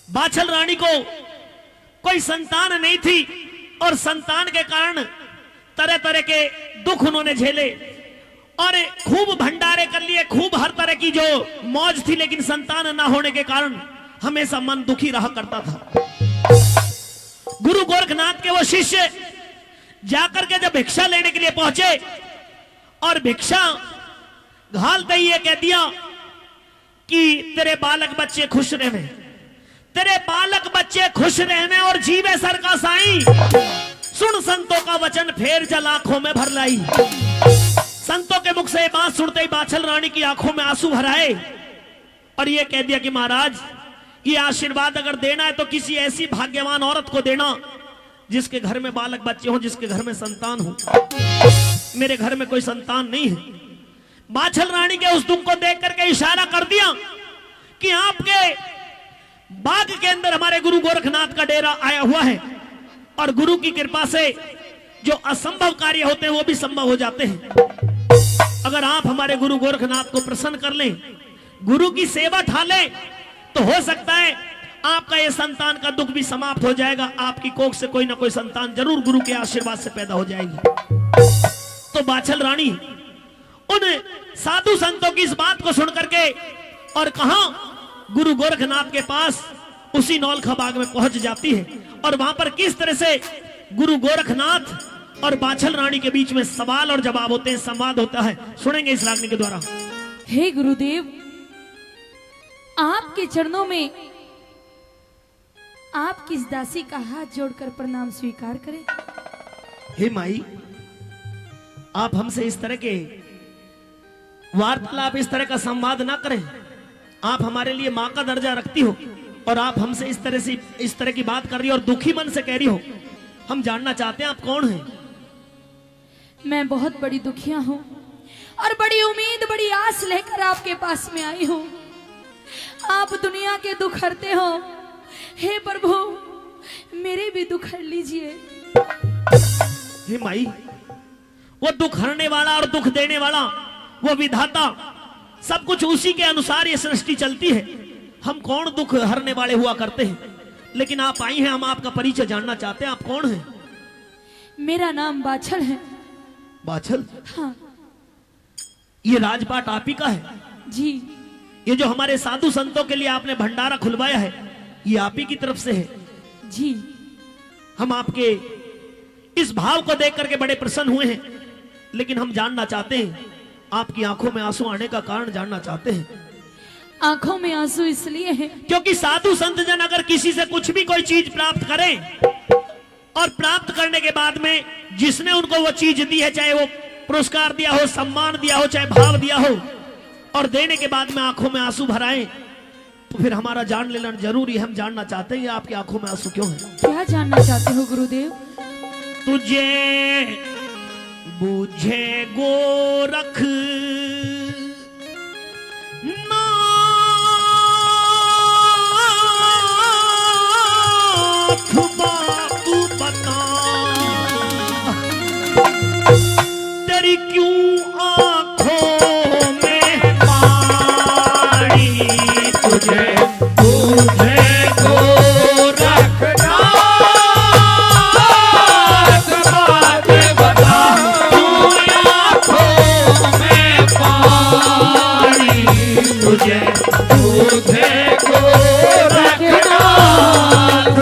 बाछल रानी को कोई संतान नहीं थी और संतान के कारण तरह तरह के दुख उन्होंने झेले और खूब भंडारे कर लिए, खूब हर तरह की जो मौज थी, लेकिन संतान ना होने के कारण हमेशा मन दुखी रहा करता था। गुरु गोरखनाथ के वो शिष्य जाकर के जब भिक्षा लेने के लिए पहुंचे और भिक्षा घालते ही ये कह दिया कि तेरे बालक बच्चे खुश रहे, तेरे बालक बच्चे खुश रहने और जीवे सर का साईं, सुन संतों का वचन फेर जल आंखों में भर लाई। संतों के मुख से ये बात सुनते ही बाछल रानी की आंखों में आंसू भर आए और ये कह दिया कि महाराज, ये आशीर्वाद अगर देना है तो किसी ऐसी भाग्यवान औरत को देना जिसके घर में बालक बच्चे हों, जिसके घर में संतान हो। मेरे घर में कोई संतान नहीं है। बाछल रानी के उस दुख को देख करके इशारा कर दिया कि आपके बाग के अंदर हमारे गुरु गोरखनाथ का डेरा आया हुआ है और गुरु की कृपा से जो असंभव कार्य होते हैं वो भी संभव हो जाते हैं। अगर आप हमारे गुरु गोरखनाथ को प्रसन्न कर लें, गुरु की सेवा ठा लें, तो हो सकता है आपका ये संतान का दुख भी समाप्त हो जाएगा। आपकी कोख से कोई ना कोई संतान जरूर गुरु के आशीर्वाद से पैदा हो जाएगी। तो बाछल रानी उन साधु संतों की इस बात को सुन करके और कहा गुरु गोरखनाथ के पास उसी नौलखा बाग में पहुंच जाती है और वहां पर किस तरह से गुरु गोरखनाथ और बाछल रानी के बीच में सवाल और जवाब होते हैं, संवाद होता है। सुनेंगे इस रागनी के द्वारा। हे गुरुदेव, आपके चरणों में आपकी इस दासी का हाथ जोड़कर प्रणाम स्वीकार करें। हे माई, आप हमसे इस तरह के वार्तालाप, इस तरह का संवाद ना करें। आप हमारे लिए माँ का दर्जा रखती हो और आप हमसे इस तरह की बात कर रही हो और दुखी मन से कह रही हो। हम जानना चाहते हैं आप कौन हैं। मैं बहुत बड़ी दुखिया हूँ और बड़ी उम्मीद, बड़ी आस लेकर आपके पास में आई हूँ। आप दुनिया के दुख हरते हो, हे प्रभु मेरे भी दुख हर लीजिए। हे माई, वो दुख हरने वाला और दुख देने वाला वो विधाता, सब कुछ उसी के अनुसार ये सृष्टि चलती है। हम कौन दुख हरने वाले हुआ करते हैं, लेकिन आप आई हैं, हम आपका परिचय जानना चाहते हैं। आप कौन हैं? मेरा नाम बाछल है। बाछल? हाँ ये राजपाट आप ही का है? जी। ये जो हमारे साधु संतों के लिए आपने भंडारा खुलवाया है, ये आप ही की तरफ से है? जी। हम आपके इस भाव को देख करके बड़े प्रसन्न हुए हैं, लेकिन हम जानना चाहते हैं, आपकी आंखों में आंसू आने का कारण जानना चाहते हैं। आंखों में आंसू इसलिए है क्योंकि साधु संत जन अगर किसी से कुछ भी कोई चीज प्राप्त करें और प्राप्त करने के बाद में जिसने उनको वो चीज दी है, चाहे वो पुरस्कार दिया हो, सम्मान दिया हो, चाहे भाव दिया हो, और देने के बाद में आंखों में आंसू भराएं, तो फिर हमारा जान लेना जरूरी है। हम जानना चाहते हैं आपकी आंखों में आंसू क्यों है। क्या जानना चाहते हो गुरुदेव? तुझे बूझे गोरख बात बता, तेरी क्यों आंखों में पानी, तुझे बूझे गोरख नाथ बात बता, आंखों में पानी, तुझे बूझे गोरख नाथ।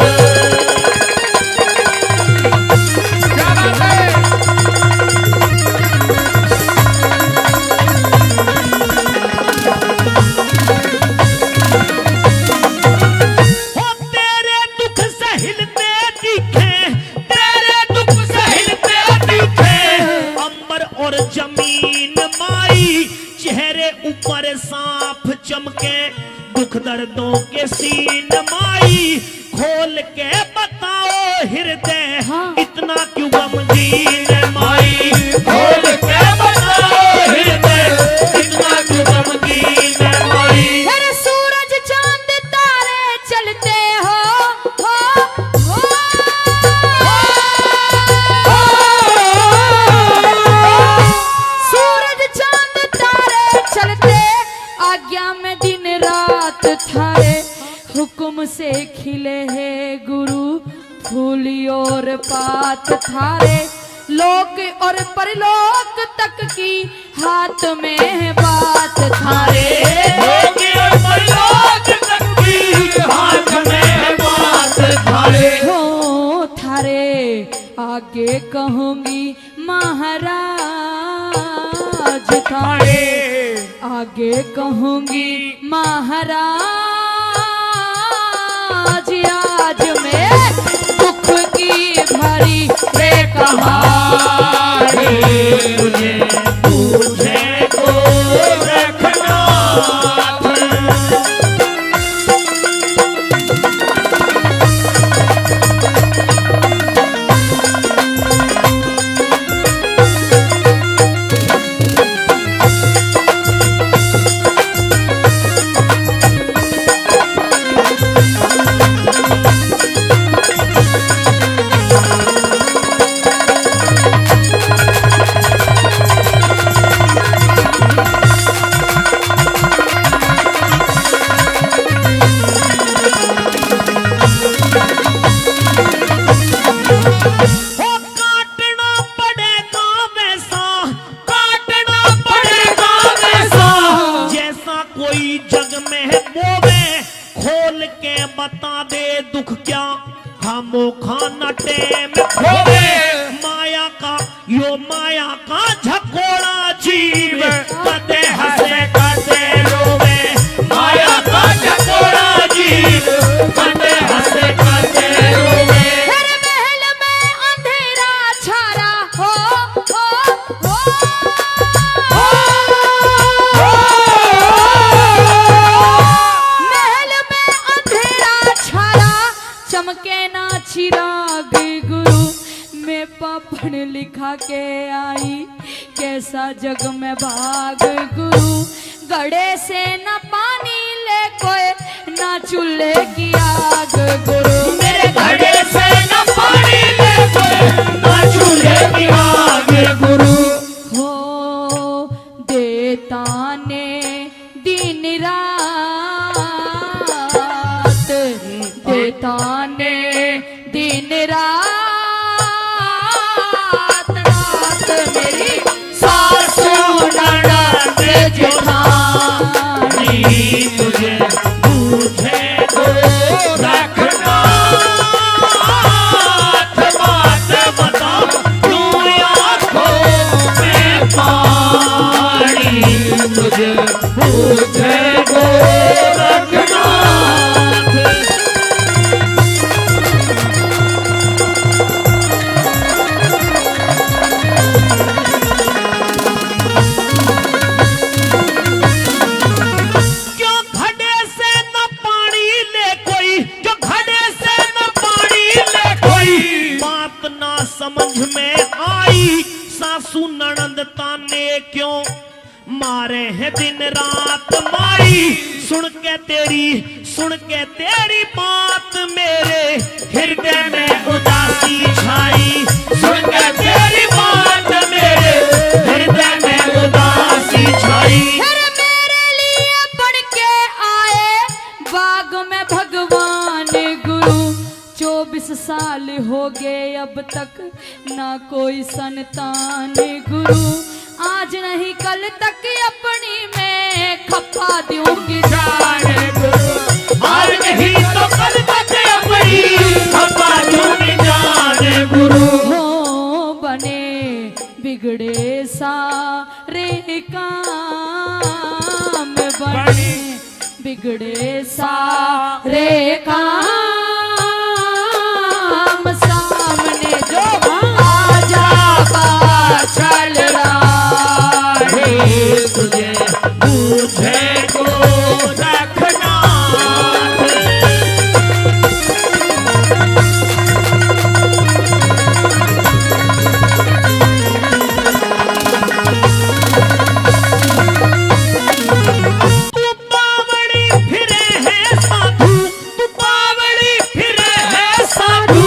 जमीन माई चेहरे ऊपर सांप चमके, दुख दर्दों के सीन माई खोल के बताओ हृदय, इतना क्यों गमगीन माई, खोल के बताओ हृदय, इतना क्यों गमगीन माई। सूरज चांद तारे चलते हो, सूरज चांद तारे चलते, आज्ञा में दिन रात थारे, हुक्म तुमसे खिले हैं गुरु फूली और पात थारे लोक और परलोक तक की हाथ में है बात थारे लोक और परलोक तक की हाथ में है बात थारे हो थारे आगे कहूंगी महाराज थारे आगे कहूंगी महाराज आज मैं दुख की भरी रे कहानी तुझे तुझे को रखना बता दे दुख क्या खामो खाना टेम खोवे माया का यो माया का झकोड़ा जीव कदे हंसे कदे रोवे माया का झकोड़ा जीव कदे हंसे कदे रोवे हर महल में अंधेरा छारा हो महल में अंधेरा छारा चमके ना चिराग गुरु मैं पढ़ लिखा के आई कैसा जग में भाग गुरु गड़े से न पानी ले कोई ना चूल्हे की आग गुरु मेरे घड़े से न पानी ले कोई ना चूल्हे की आग गुरु हो देता ने दिन रात देता ने दिन रात रात मेरी सासू ननद जेठानी तुझे तुझे को रखना हाथ बात बता तू आँखों में पानी तुझे तुझे को रखना समझ में आई सासू ननद ताने क्यों मारे हैं दिन रात माई सुन के तेरी बात मेरे हृदय में उदासी छाई सुन के तेरी बात मेरे हृदय में उदासी छाई फिर मेरे लिए पढ़ के आए बाग में भगवान गुरु 24 साल हो गए अब तक ना कोई संतान गुरु आज नहीं कल तक अपनी मैं खपा दूंगी जान गुरु आज नहीं तो कल तक अपनी खपा दूंगी जान गुरु हो बने बिगड़े सारे काम बने बिगड़े सारे काम सामने जो आजा चल रहा हे तुझे तुझे को रखना तू पावड़ी फिरे है साधु तू पावड़ी फिरे है साधु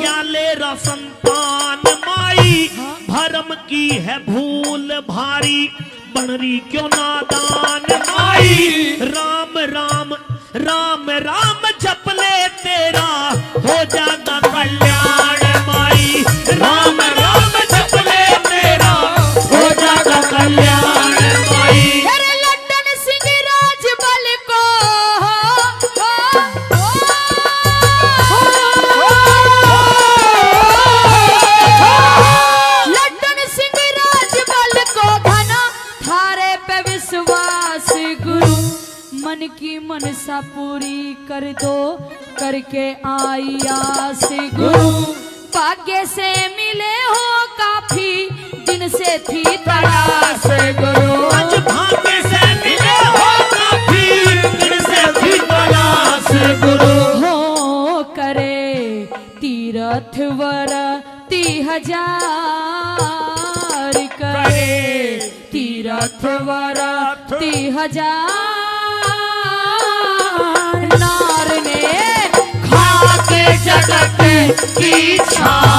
क्या ले रा संतान माई भरम की है भूल भारी बनरी क्यों नादान माई राम राम राम राम जप कर दो करके आई आस गुरु, भाग्य से मिले हो काफी दिन से थी तलाश गुरु। आज भाग्य से मिले हो काफी दिन से थी तलाश गुरु। हो करे तीरथ व्रती 1000 करे तीरथ व्रती 1000 नार ने खाके जगत की छाल